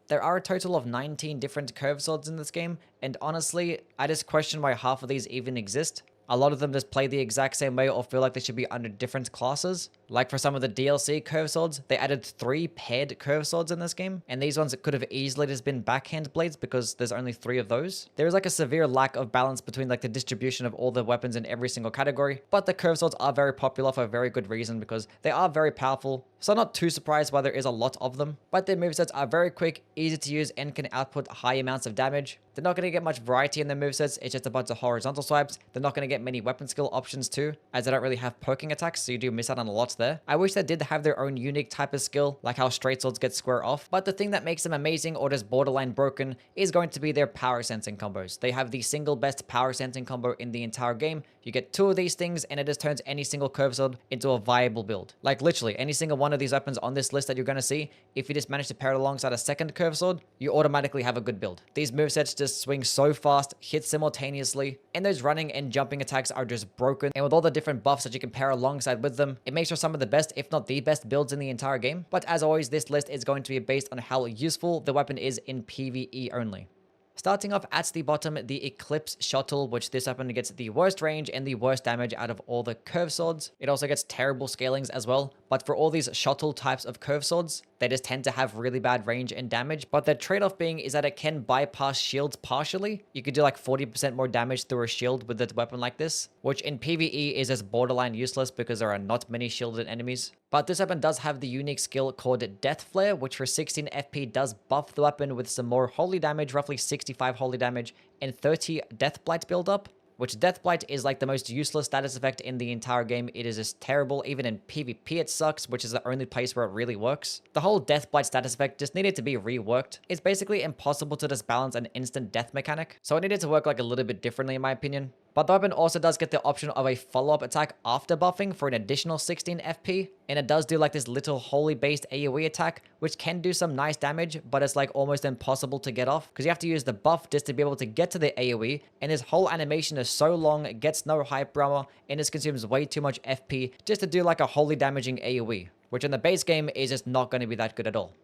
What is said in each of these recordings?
There are a total of 19 different curve swords in this game, and honestly, I just question why half of these even exist. A lot of them just play the exact same way or feel like they should be under different classes. Like for some of the DLC curve swords, they added 3 paired curve swords in this game, and these ones could have easily just been backhand blades because there's only 3 of those. There is like a severe lack of balance between like the distribution of all the weapons in every single category, but the curve swords are very popular for a very good reason because they are very powerful, so I'm not too surprised why there is a lot of them. But their movesets are very quick, easy to use, and can output high amounts of damage. They're not going to get much variety in their movesets, it's just a bunch of horizontal swipes. They're not going to get many weapon skill options too, as they don't really have poking attacks, so you do miss out on a lot there. I wish they did have their own unique type of skill, like how straight swords get square off, but the thing that makes them amazing or just borderline broken is going to be their power sensing combos. They have the single best power sensing combo in the entire game. You get 2 of these things and it just turns any single curve sword into a viable build. Like literally any single one of these weapons on this list that you're going to see, if you just manage to pair it alongside a second curve sword, you automatically have a good build. These movesets just swing so fast, hit simultaneously, and those running and jumping attacks are just broken. And with all the different buffs that you can pair alongside with them, it makes for some of the best, if not the best builds in the entire game. But as always, this list is going to be based on how useful the weapon is in PvE only. Starting off at the bottom, the ECLIPSE SHOTEL, which this weapon gets the worst range and the worst damage out of all the curve swords. It also gets terrible scalings as well, but for all these SHOTEL types of curve swords, they just tend to have really bad range and damage, but the trade-off being is that it can bypass shields partially. You could do like 40% more damage through a shield with a weapon like this, which in PvE is just borderline useless because there are not many shielded enemies. But this weapon does have the unique skill called Death Flare, which for 16 FP does buff the weapon with some more holy damage, roughly 65 holy damage, and 30 Death Blight build-up. Which Death Blight is like the most useless status effect in the entire game. It is just terrible. Even in PvP it sucks, which is the only place where it really works. The whole Death Blight status effect just needed to be reworked. It's basically impossible to just balance an instant death mechanic, so it needed to work like a little bit differently in my opinion. But the weapon also does get the option of a follow-up attack after buffing for an additional 16 FP, and it does do like this little holy based AoE attack, which can do some nice damage, but it's like almost impossible to get off, because you have to use the buff just to be able to get to the AoE, and this whole animation is so long, it gets no hype armor, and this consumes way too much FP just to do like a holy damaging AoE, which in the base game is just not going to be that good at all.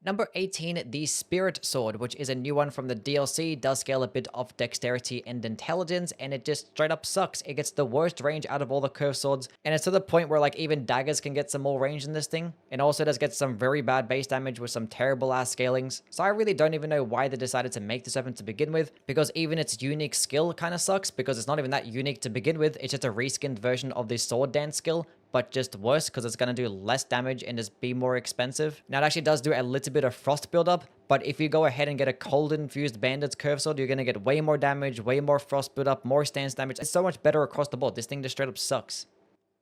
Number 18, the Spirit Sword, which is a new one from the DLC, does scale a bit of dexterity and intelligence, and it just straight up sucks. It gets the worst range out of all the curve swords, and it's to the point where like even daggers can get some more range in this thing, and also does get some very bad base damage with some terrible ass scalings. So I really don't even know why they decided to make this weapon to begin with, because even its unique skill kind of sucks, because it's not even that unique to begin with. It's just a reskinned version of the Sword Dance skill, but just worse because it's going to do less damage and just be more expensive. Now it actually does do a little bit of frost buildup, but if you go ahead and get a cold infused Bandit's curve sword, you're going to get way more damage, way more frost buildup, more stance damage. It's so much better across the board. This thing just straight up sucks.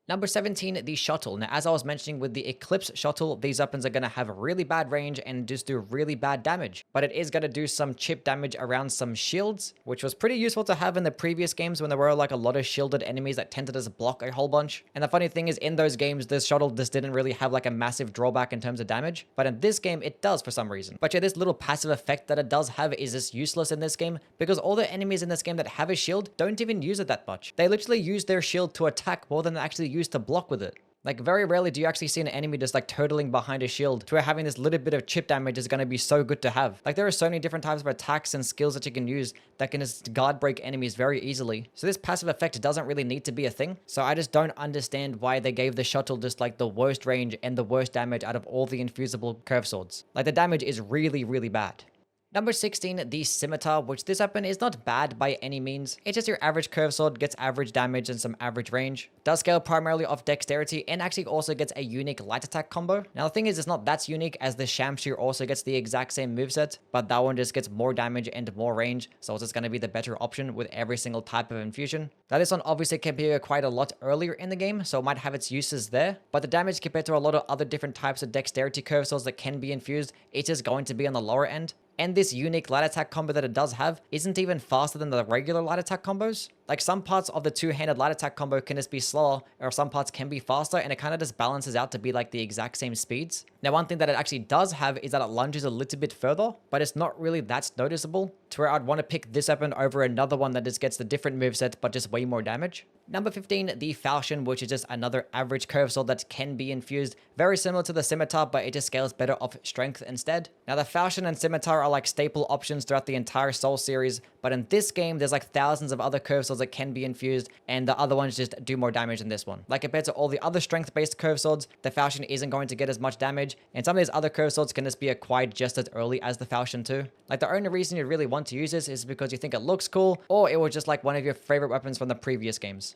Number 17, the SHOTEL. Now, as I was mentioning with the ECLIPSE SHOTEL, these weapons are going to have really bad range and just do really bad damage. But it is going to do some chip damage around some shields, which was pretty useful to have in the previous games when there were like a lot of shielded enemies that tended to just block a whole bunch. And the funny thing is, in those games, this SHOTEL just didn't really have like a massive drawback in terms of damage. But in this game, it does for some reason. But yeah, this little passive effect that it does have is just useless in this game, because all the enemies in this game that have a shield don't even use it that much. They literally use their shield to attack more than they actually use to block with it. Like, very rarely do you actually see an enemy just like turtling behind a shield to where having this little bit of chip damage is going to be so good to have. Like, there are so many different types of attacks and skills that you can use that can just guard break enemies very easily. So this passive effect doesn't really need to be a thing. So I just don't understand why they gave the SHOTEL just like the worst range and the worst damage out of all the infusible curve swords. Like, the damage is really, really bad. Number 16, the SCIMITAR, which this weapon is not bad by any means. It's just your average curve sword, gets average damage and some average range. Does scale primarily off dexterity and actually also gets a unique light attack combo. Now the thing is, it's not that unique, as the SHAMSHIR also gets the exact same moveset, but that one just gets more damage and more range, so it's just going to be the better option with every single type of infusion. Now this one obviously can be quite a lot earlier in the game, so it might have its uses there, but the damage compared to a lot of other different types of dexterity curve swords that can be infused, it's just going to be on the lower end. And this unique light attack combo that it does have isn't even faster than the regular light attack combos. Like some parts of the two-handed light attack combo can just be slower, or some parts can be faster, and it kind of just balances out to be like the exact same speeds. Now, one thing that it actually does have is that it lunges a little bit further, but it's not really that noticeable to where I'd want to pick this weapon over another one that just gets the different moveset, but just way more damage. Number 15, the Falchion, which is just another average curve sword that can be infused. Very similar to the Scimitar, but it just scales better off strength instead. Now, the Falchion and Scimitar are like staple options throughout the entire Soul series, but in this game, there's like thousands of other curve swords that can be infused, and the other ones just do more damage than this one. Like compared to all the other strength-based curve swords, the Falchion isn't going to get as much damage, and some of these other curve swords can just be acquired just as early as the Falchion too. Like the only reason you really want to use this is because you think it looks cool, or it was just like one of your favorite weapons from the previous games.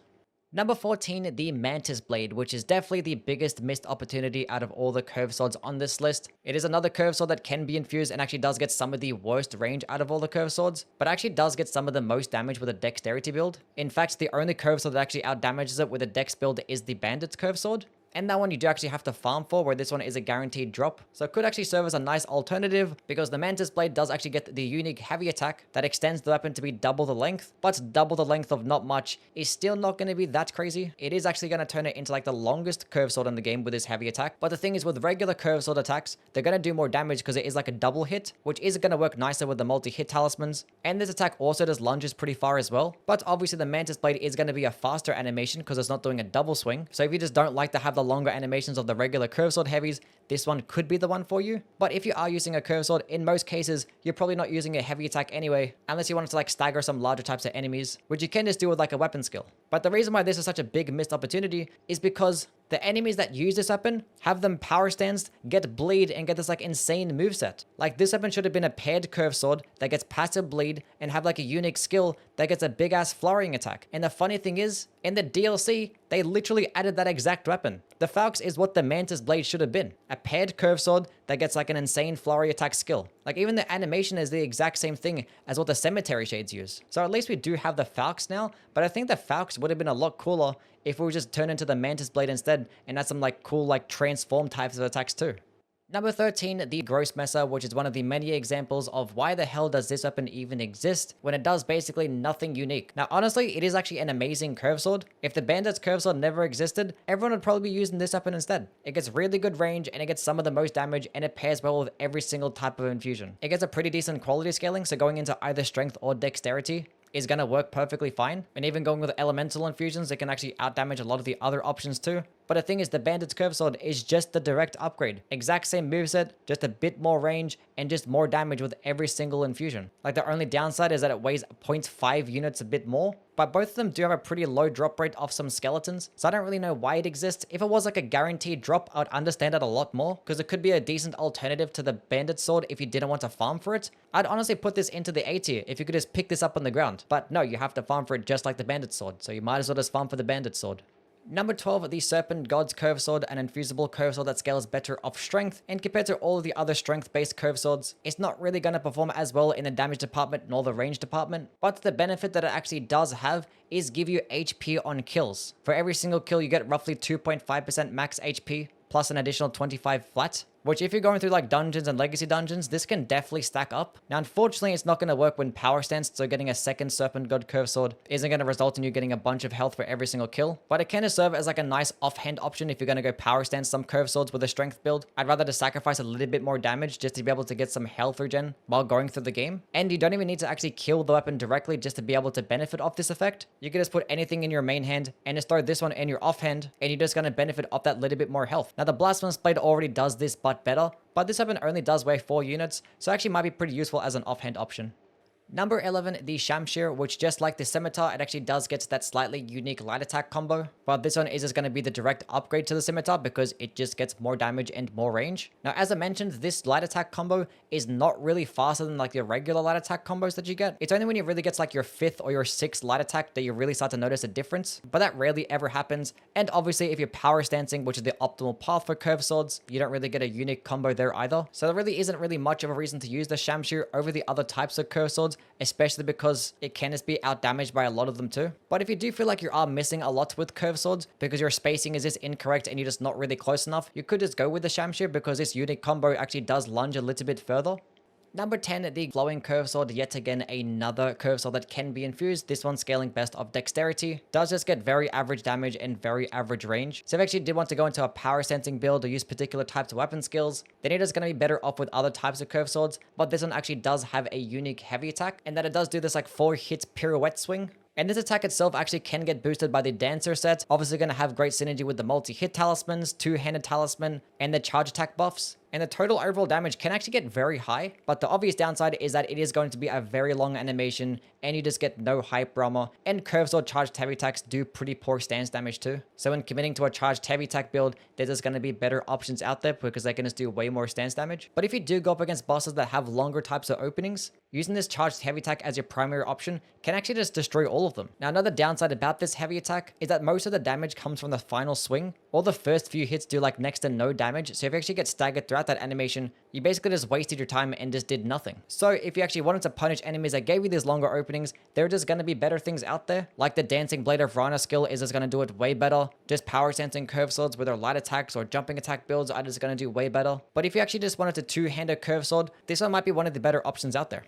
Number 14, the Mantis Blade, which is definitely the biggest missed opportunity out of all the curve swords on this list. It is another curve sword that can be infused and actually does get some of the worst range out of all the curve swords, but actually does get some of the most damage with a dexterity build. In fact, the only curve sword that actually outdamages it with a dex build is the Bandit's curve sword. And that one you do actually have to farm for, where this one is a guaranteed drop. So it could actually serve as a nice alternative, because the Mantis Blade does actually get the unique heavy attack that extends the weapon to be double the length, but double the length of not much is still not going to be that crazy. It is actually going to turn it into like the longest curve sword in the game with this heavy attack. But the thing is, with regular curve sword attacks, they're going to do more damage because it is like a double hit, which is going to work nicer with the multi-hit talismans. And this attack also does lunges pretty far as well. But obviously the Mantis Blade is going to be a faster animation because it's not doing a double swing. So if you just don't like to have the longer animations of the regular curve sword heavies, this one could be the one for you. But if you are using a curve sword, in most cases, you're probably not using a heavy attack anyway, unless you wanted to like stagger some larger types of enemies, which you can just do with like a weapon skill. But the reason why this is such a big missed opportunity is because the enemies that use this weapon have them power stance, get bleed, and get this like insane moveset. Like this weapon should have been a paired curve sword that gets passive bleed and have like a unique skill that gets a big ass flurrying attack. And the funny thing is, in the DLC, they literally added that exact weapon. The FALX is what the Mantis Blade should have been. A paired curve sword that gets like an insane flurry attack skill. Like even the animation is the exact same thing as what the Cemetery Shades use. So at least we do have the FALX now, but I think the FALX would have been a lot cooler if we would just turn into the Mantis Blade instead and had some like cool like transform types of attacks too. Number 13, the GROSSMESSER, which is one of the many examples of why the hell does this weapon even exist when it does basically nothing unique. Now honestly, it is actually an amazing curve sword. If the Bandit's curve sword never existed, everyone would probably be using this weapon instead. It gets really good range and it gets some of the most damage, and it pairs well with every single type of infusion. It gets a pretty decent quality scaling, so going into either strength or dexterity is going to work perfectly fine. And even going with elemental infusions, it can actually outdamage a lot of the other options too. But the thing is, the Bandit's curve sword is just the direct upgrade. Exact same moveset, just a bit more range, and just more damage with every single infusion. Like the only downside is that it weighs 0.5 units a bit more, but both of them do have a pretty low drop rate off some skeletons, so I don't really know why it exists. If it was like a guaranteed drop, I would understand it a lot more, because it could be a decent alternative to the Bandit sword if you didn't want to farm for it. I'd honestly put this into the A tier if you could just pick this up on the ground, but no, you have to farm for it just like the Bandit sword, so you might as well just farm for the Bandit sword. Number 12, the Serpent God's Curve Sword, an infusible curve sword that scales better off strength, and compared to all of the other strength-based curve swords, it's not really going to perform as well in the damage department nor the range department, but the benefit that it actually does have is give you HP on kills. For every single kill, you get roughly 2.5% max HP, plus an additional 25 flat, which if you're going through like dungeons and legacy dungeons, this can definitely stack up. Now, unfortunately, it's not going to work when power stance, so getting a second Serpent God Curve Sword isn't going to result in you getting a bunch of health for every single kill, but it can serve as like a nice offhand option if you're going to go power stance some curve swords with a strength build. I'd rather just sacrifice a little bit more damage just to be able to get some health regen while going through the game. And you don't even need to actually kill the weapon directly just to be able to benefit off this effect. You can just put anything in your main hand and just throw this one in your offhand, and you're just going to benefit off that little bit more health. Now, the BLASPHEMOUS Blade already does this but better, but this weapon only does weigh 4 units, so actually might be pretty useful as an offhand option. Number 11, the SHAMSHIR, which just like the Scimitar, it actually does get that slightly unique light attack combo, but this one is just going to be the direct upgrade to the Scimitar because it just gets more damage and more range. Now, as I mentioned, this light attack combo is not really faster than like the regular light attack combos that you get. It's only when you really get like your 5th or your 6th light attack that you really start to notice a difference, but that rarely ever happens. And obviously, if you're power stancing, which is the optimal path for curve swords, you don't really get a unique combo there either. So there really isn't really much of a reason to use the SHAMSHIR over the other types of curve swords, especially because it can just be outdamaged by a lot of them too. But if you do feel like you are missing a lot with curve swords because your spacing is just incorrect and you're just not really close enough, you could just go with the SHAMSHIR because this unique combo actually does lunge a little bit further. Number 10, the Flowing Curve Sword, yet again another curve sword that can be infused. This one scaling best of dexterity. Does just get very average damage and very average range. So if you actually did want to go into a power sensing build or use particular types of weapon skills, then it is going to be better off with other types of curve swords. But this one actually does have a unique heavy attack, and that it does do this like 4 hit pirouette swing. And this attack itself actually can get boosted by the Dancer set. Obviously going to have great synergy with the multi-hit talismans, two-handed talisman, and the charge attack buffs. And the total overall damage can actually get very high, but the obvious downside is that it is going to be a very long animation, and you just get no hype armor, and curve sword charged heavy attacks do pretty poor stance damage too. So when committing to a charged heavy attack build, there's just going to be better options out there because they can just do way more stance damage. But if you do go up against bosses that have longer types of openings, using this charged heavy attack as your primary option can actually just destroy all of them. Now another downside about this heavy attack is that most of the damage comes from the final swing. All the first few hits do like next to no damage, so if you actually get staggered throughout that animation, you basically just wasted your time and just did nothing. So if you actually wanted to punish enemies that gave you these longer openings, there are just going to be better things out there. Like the Dancing Blade of RANAH skill is just going to do it way better. Just power sensing curve swords with their light attacks or jumping attack builds are just going to do way better. But if you actually just wanted to two-handed curve sword, this one might be one of the better options out there.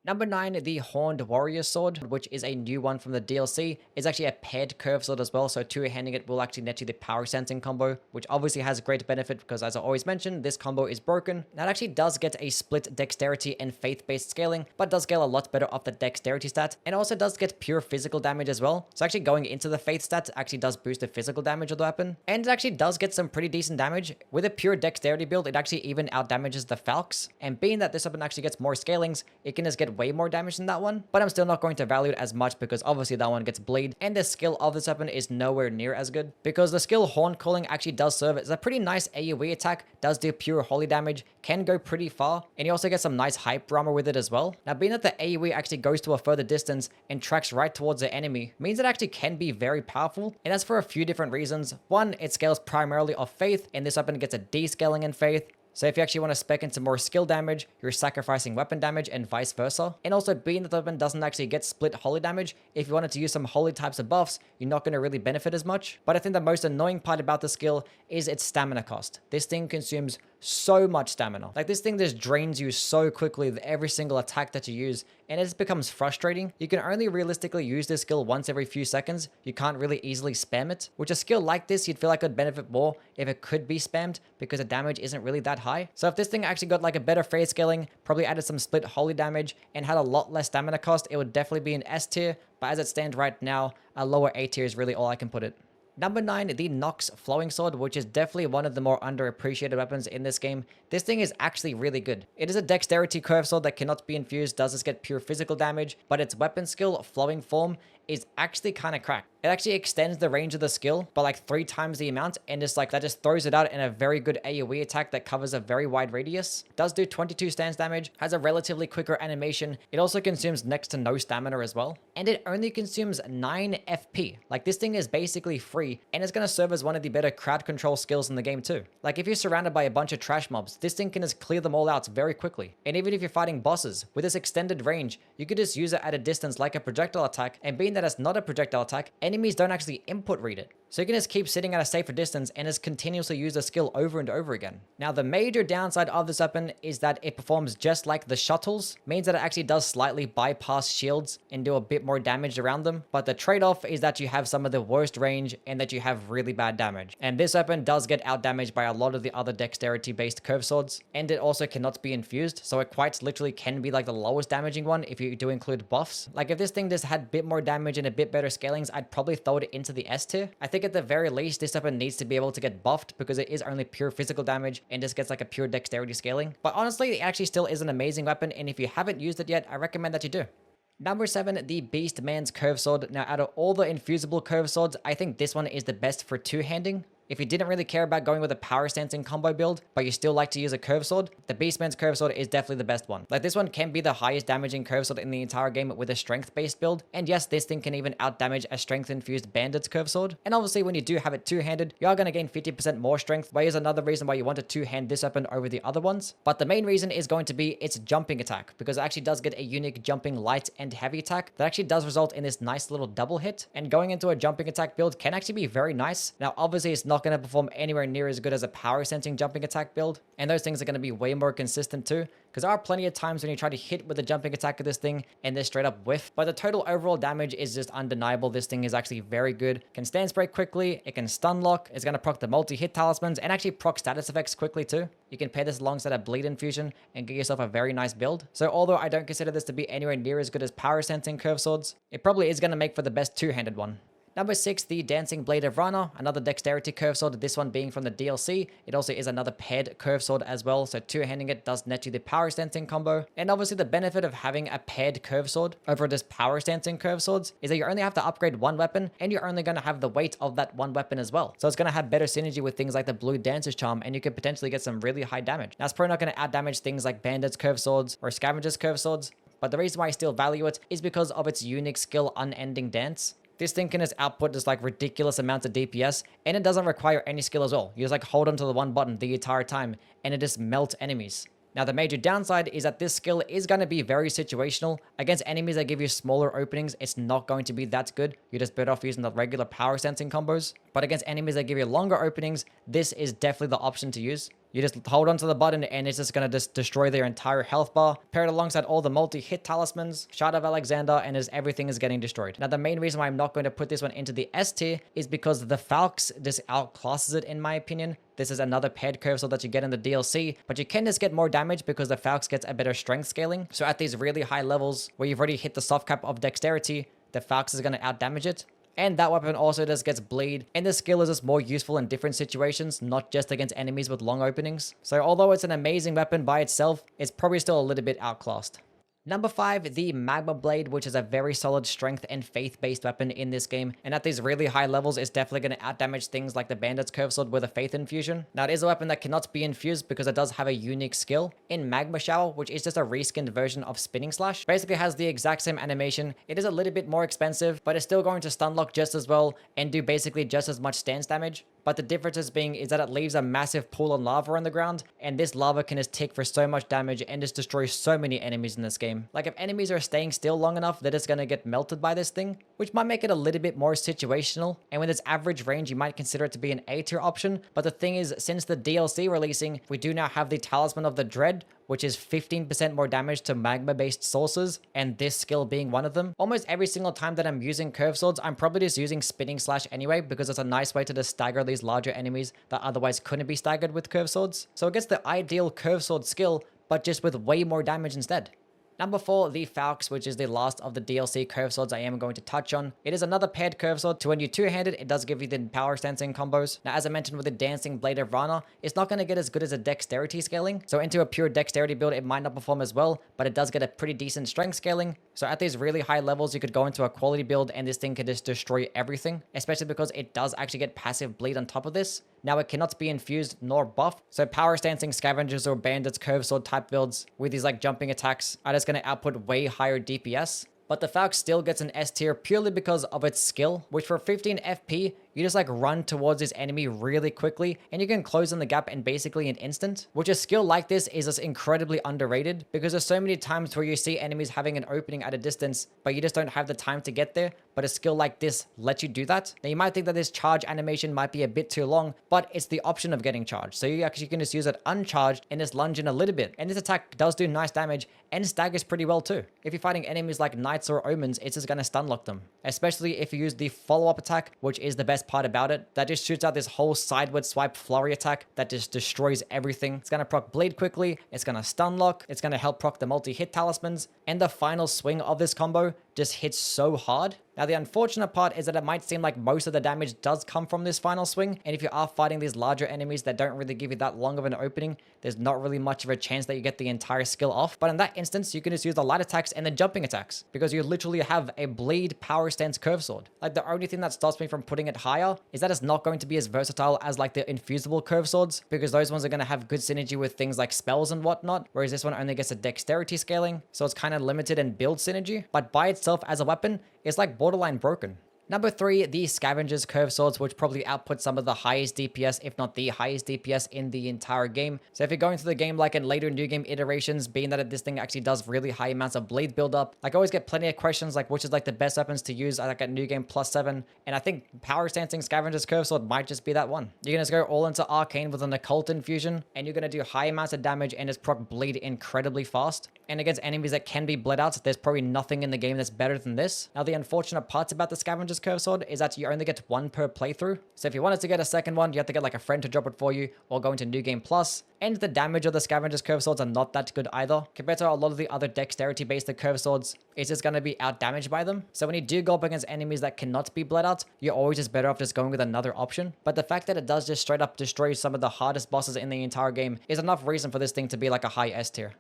Number 9, the Horned Warrior Sword, which is a new one from the DLC. It's actually a paired curve sword as well, so two-handing it will actually net you the power sensing combo, which obviously has great benefit because, as I always mention, this combo is broken. Now it actually does get a split dexterity and faith-based scaling, but does scale a lot better off the dexterity stat, and also does get pure physical damage as well. So actually going into the faith stat actually does boost the physical damage of the weapon, and it actually does get some pretty decent damage. With a pure dexterity build, it actually even outdamages the FALX, and being that this weapon actually gets more scalings, it can just get way more damage than that one, but I'm still not going to value it as much because obviously that one gets bleed, and the skill of this weapon is nowhere near as good because the skill Horn Calling actually does serve as a pretty nice AoE attack, does do pure holy damage, can go pretty far, and you also get some nice hype armor with it as well. Now being that the AoE actually goes to a further distance and tracks right towards the enemy means it actually can be very powerful, and that's for a few different reasons. One, it scales primarily off faith, and this weapon gets a descaling in faith. So if you actually want to spec into more skill damage, you're sacrificing weapon damage and vice versa. And also being that the weapon doesn't actually get split holy damage, if you wanted to use some holy types of buffs, you're not going to really benefit as much. But I think the most annoying part about the skill is its stamina cost. This thing consumes so much stamina. Like this thing just drains you so quickly with every single attack that you use, and it just becomes frustrating. You can only realistically use this skill once every few seconds. You can't really easily spam it, which a skill like this you'd feel like would benefit more if it could be spammed because the damage isn't really that high. So if this thing actually got like a better phase scaling, probably added some split holy damage, and had a lot less stamina cost, it would definitely be an S tier, but as it stands right now, a lower A tier is really all I can put it. Number 9, the Nox Flowing Sword, which is definitely one of the more underappreciated weapons in this game. This thing is actually really good. It is a dexterity curve sword that cannot be infused, does just get pure physical damage, but its weapon skill, Flowing Form, is actually kind of cracked. It actually extends the range of the skill by like 3 times the amount, and it's like that just throws it out in a very good AoE attack that covers a very wide radius. Does do 22 stance damage, has a relatively quicker animation. It also consumes next to no stamina as well, and it only consumes 9 FP. Like this thing is basically free, and it's going to serve as one of the better crowd control skills in the game too. Like if you're surrounded by a bunch of trash mobs, this thing can just clear them all out very quickly. And even if you're fighting bosses, with this extended range, you could just use it at a distance like a projectile attack, and being that it's not a projectile attack, enemies don't actually input read it. So you can just keep sitting at a safer distance and just continuously use the skill over and over again. Now the major downside of this weapon is that it performs just like the SHOTELs, means that it actually does slightly bypass shields and do a bit more damage around them, but the trade-off is that you have some of the worst range and that you have really bad damage. And this weapon does get outdamaged by a lot of the other dexterity based curve swords, and it also cannot be infused, so it quite literally can be like the lowest damaging one if you do include buffs. Like if this thing just had a bit more damage and a bit better scalings, I'd probably throw it into the S tier. I think at the very least this weapon needs to be able to get buffed because it is only pure physical damage and just gets like a pure dexterity scaling. But honestly, it actually still is an amazing weapon, and if you haven't used it yet, I recommend that you do. Number 7, the BEASTMAN'S curve sword. Now out of all the infusible curve swords, I think this one is the best for two-handing. If you didn't really care about going with a power sensing combo build, but you still like to use a curve sword, the BEASTMAN'S curve sword is definitely the best one. Like this one can be the highest damaging curve sword in the entire game with a strength based build. And yes, this thing can even out damage a strength infused BANDIT'S curve sword. And obviously when you do have it two-handed, you are going to gain 50% more strength, which is another reason why you want to two-hand this weapon over the other ones. But the main reason is going to be its jumping attack, because it actually does get a unique jumping light and heavy attack that actually does result in this nice little double hit. And going into a jumping attack build can actually be very nice. Now obviously it's not not going to perform anywhere near as good as a power sensing jumping attack build. And those things are going to be way more consistent too, because there are plenty of times when you try to hit with a jumping attack of this thing and they straight up whiff. But the total overall damage is just undeniable. This thing is actually very good. Can stand spray quickly, it can stun lock, it's going to proc the multi-hit talismans and actually proc status effects quickly too. You can pair this alongside a bleed infusion and get yourself a very nice build. So although I don't consider this to be anywhere near as good as power sensing curve swords, it probably is going to make for the best two-handed one. Number 6, the Dancing Blade of RANAH, another dexterity curve sword, this one being from the DLC. It also is another paired curve sword as well, so two-handing it does net you the power stancing combo. And obviously the benefit of having a paired curve sword over just power stancing curve swords is that you only have to upgrade one weapon and you're only going to have the weight of that one weapon as well. So it's going to have better synergy with things like the Blue Dancer's Charm, and you could potentially get some really high damage. Now it's probably not going to out-damage things like Bandit's curve swords or Scavenger's curve swords, but the reason why I still value it is because of its unique skill Unending Dance. This thing can just output just like ridiculous amounts of DPS, and it doesn't require any skill as well. You just like hold onto the one button the entire time and it just melts enemies. Now the major downside is that this skill is going to be very situational. Against enemies that give you smaller openings, it's not going to be that good. You're just better off using the regular power sensing combos. But against enemies that give you longer openings, this is definitely the option to use. You just hold onto the button and it's just going to just destroy their entire health bar, paired alongside all the multi-hit talismans, Shard of Alexander, and as everything is getting destroyed. Now the main reason why I'm not going to put this one into the S tier is because the FALX just outclasses it in my opinion. This is another paired curve sword that you get in the DLC, but you can just get more damage because the FALX gets a better strength scaling. So at these really high levels where you've already hit the soft cap of dexterity, the FALX is going to out damage it. And that weapon also just gets bleed, and this skill is just more useful in different situations, not just against enemies with long openings. So although it's an amazing weapon by itself, it's probably still a little bit outclassed. Number 5, the Magma Blade, which is a very solid strength and faith-based weapon in this game. And at these really high levels, it's definitely going to outdamage things like the Bandit's curve sword with a faith infusion. Now, it is a weapon that cannot be infused because it does have a unique skill in Magma Shower, which is just a reskinned version of Spinning Slash. Basically has the exact same animation. It is a little bit more expensive, but it's still going to stun lock just as well and do basically just as much stance damage. But the difference is that it leaves a massive pool of lava on the ground, and this lava can just tick for so much damage and just destroy so many enemies in this game. Like if enemies are staying still long enough, they're just gonna get melted by this thing, which might make it a little bit more situational. And with its average range, you might consider it to be an A tier option. But the thing is, since the DLC releasing, we do now have the Talisman of the Dread, which is 15% more damage to magma-based sources, and this skill being one of them. Almost every single time that I'm using curve swords, I'm probably just using Spinning Slash anyway, because it's a nice way to just stagger these larger enemies that otherwise couldn't be staggered with curve swords. So it gets the ideal curve sword skill, but just with way more damage instead. Number 4, the FALX, which is the last of the DLC curve swords I am going to touch on. It is another paired curve sword, so when you two-handed, it does give you the power stancing combos. Now, as I mentioned with the Dancing Blade of RANAH, it's not going to get as good as a dexterity scaling. So into a pure dexterity build, it might not perform as well, but it does get a pretty decent strength scaling. So at these really high levels, you could go into a quality build and this thing could just destroy everything, especially because it does actually get passive bleed on top of this. Now, it cannot be infused nor buffed, so power stancing Scavengers or Bandits curve sword type builds with these like jumping attacks are just going to output way higher DPS. But the FALX still gets an S tier purely because of its skill, which for 15 FP, you just like run towards this enemy really quickly and you can close in the gap in basically an instant, which a skill like this is just incredibly underrated because there's so many times where you see enemies having an opening at a distance, but you just don't have the time to get there. But a skill like this lets you do that. Now you might think that this charge animation might be a bit too long, but it's the option of getting charged. So you actually can just use it uncharged and just lunge in a little bit. And this attack does do nice damage and staggers pretty well too. If you're fighting enemies like Knights or Omens, it's just going to stun lock them. Especially if you use the follow-up attack, which is the best part about it. That just shoots out this whole sideward swipe flurry attack that just destroys everything. It's going to proc bleed quickly. It's going to stun lock. It's going to help proc the multi-hit talismans. And the final swing of this combo just hits so hard. Now, the unfortunate part is that it might seem like most of the damage does come from this final swing. And if you are fighting these larger enemies that don't really give you that long of an opening, there's not really much of a chance that you get the entire skill off. But in that instance, you can just use the light attacks and the jumping attacks because you literally have a bleed power stance curve sword. Like the only thing that stops me from putting it higher is that it's not going to be as versatile as like the infusible curve swords because those ones are going to have good synergy with things like spells and whatnot, whereas this one only gets a dexterity scaling. So it's kind of limited in build synergy, but by itself as a weapon, it's like borderline broken. Number 3, the Scavenger's curved swords, which probably output some of the highest DPS, if not the highest DPS in the entire game. So if you're going through the game like in later new game iterations, being that this thing actually does really high amounts of bleed buildup, like I always get plenty of questions like which is like the best weapons to use like at new game +7, and I think power stancing Scavenger's curved sword might just be that one. You're gonna just go all into arcane with an occult infusion, and you're gonna do high amounts of damage and just proc bleed incredibly fast. And against enemies that can be bled out, there's probably nothing in the game that's better than this. Now the unfortunate parts about the Scavenger's curved sword is that you only get one per playthrough. So if you wanted to get a second one, you have to get like a friend to drop it for you or go into New Game Plus. And the damage of the Scavenger's curved swords are not that good either. Compared to a lot of the other dexterity based curved swords, it's just going to be out damaged by them. So when you do go up against enemies that cannot be bled out, you're always just better off just going with another option. But the fact that it does just straight up destroy some of the hardest bosses in the entire game is enough reason for this thing to be like a high S tier.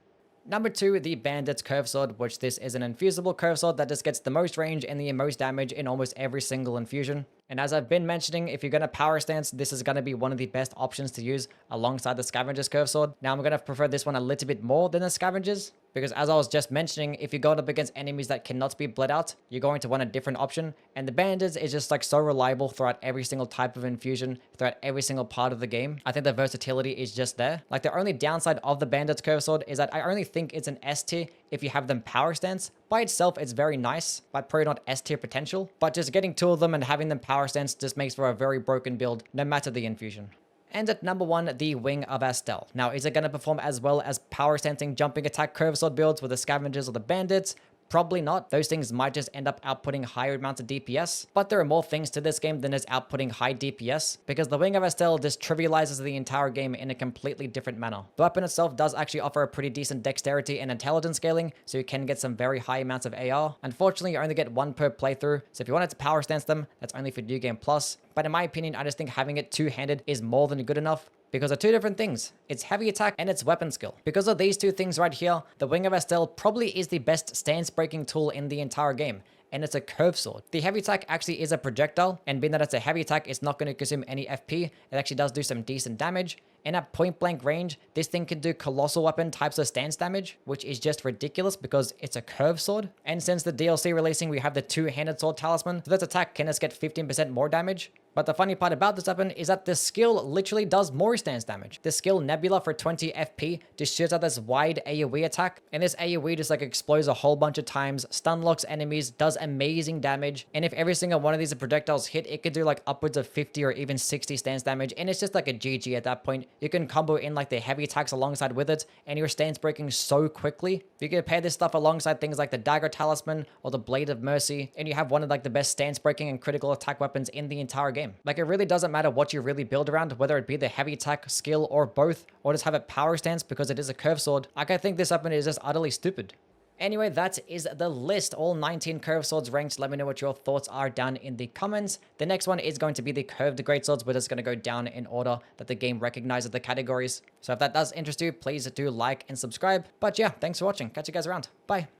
Number 2, the Bandit's curved sword, which this is an infusible curved sword that just gets the most range and the most damage in almost every single infusion. And as I've been mentioning, if you're going to power stance, this is going to be one of the best options to use alongside the Scavenger's curved sword. Now I'm going to prefer this one a little bit more than the Scavenger's, because as I was just mentioning, if you're going up against enemies that cannot be bled out, you're going to want a different option. And the Bandit's is just like so reliable throughout every single type of infusion, throughout every single part of the game. I think the versatility is just there. Like the only downside of the Bandit's curved sword is that I only think it's an S tier if you have them power stance. By itself, it's very nice, but probably not S tier potential. But just getting 2 of them and having them power stance just makes for a very broken build, no matter the infusion. And at number 1, the Wing of ASTEL. Now, is it going to perform as well as power stancing jumping attack curved sword builds with the Scavengers or the Bandits? Probably not. Those things might just end up outputting higher amounts of DPS. But there are more things to this game than just outputting high DPS, because the Wing of ASTEL just trivializes the entire game in a completely different manner. The weapon itself does actually offer a pretty decent dexterity and intelligence scaling, so you can get some very high amounts of AR. Unfortunately, you only get 1 per playthrough, so if you wanted to power stance them, that's only for New Game Plus. But in my opinion, I just think having it two-handed is more than good enough, because of 2 different things. It's heavy attack and its weapon skill. Because of these 2 things right here, the Wing of ASTEL probably is the best stance breaking tool in the entire game. And it's a curved sword. The heavy attack actually is a projectile, and being that it's a heavy attack, it's not going to consume any FP. It actually does do some decent damage. And at point blank range, this thing can do colossal weapon types of stance damage, which is just ridiculous because it's a curved sword. And since the DLC releasing, we have the 2-handed sword talisman, so this attack can just get 15% more damage. But the funny part about this weapon is that the skill literally does more stance damage. The skill Nebula for 20 FP just shoots out this wide AoE attack, and this AoE just like explodes a whole bunch of times, stun locks enemies, does amazing damage, and if every single one of these projectiles hit, it could do like upwards of 50 or even 60 stance damage, and it's just like a GG at that point. You can combo in like the heavy attacks alongside with it, and you're stance breaking so quickly. You can pair this stuff alongside things like the Dagger Talisman or the Blade of Mercy, and you have one of like the best stance breaking and critical attack weapons in the entire game. Like it really doesn't matter what you really build around, whether it be the heavy attack, skill, or both, or just have it power stance because it is a curved sword. Like I think this weapon is just utterly stupid. Anyway, that is the list. All 19 curved swords ranked. Let me know what your thoughts are down in the comments. The next one is going to be the curved greatswords, but it's going to go down in order that the game recognizes the categories. So if that does interest you, please do like and subscribe. But yeah, thanks for watching. Catch you guys around. Bye.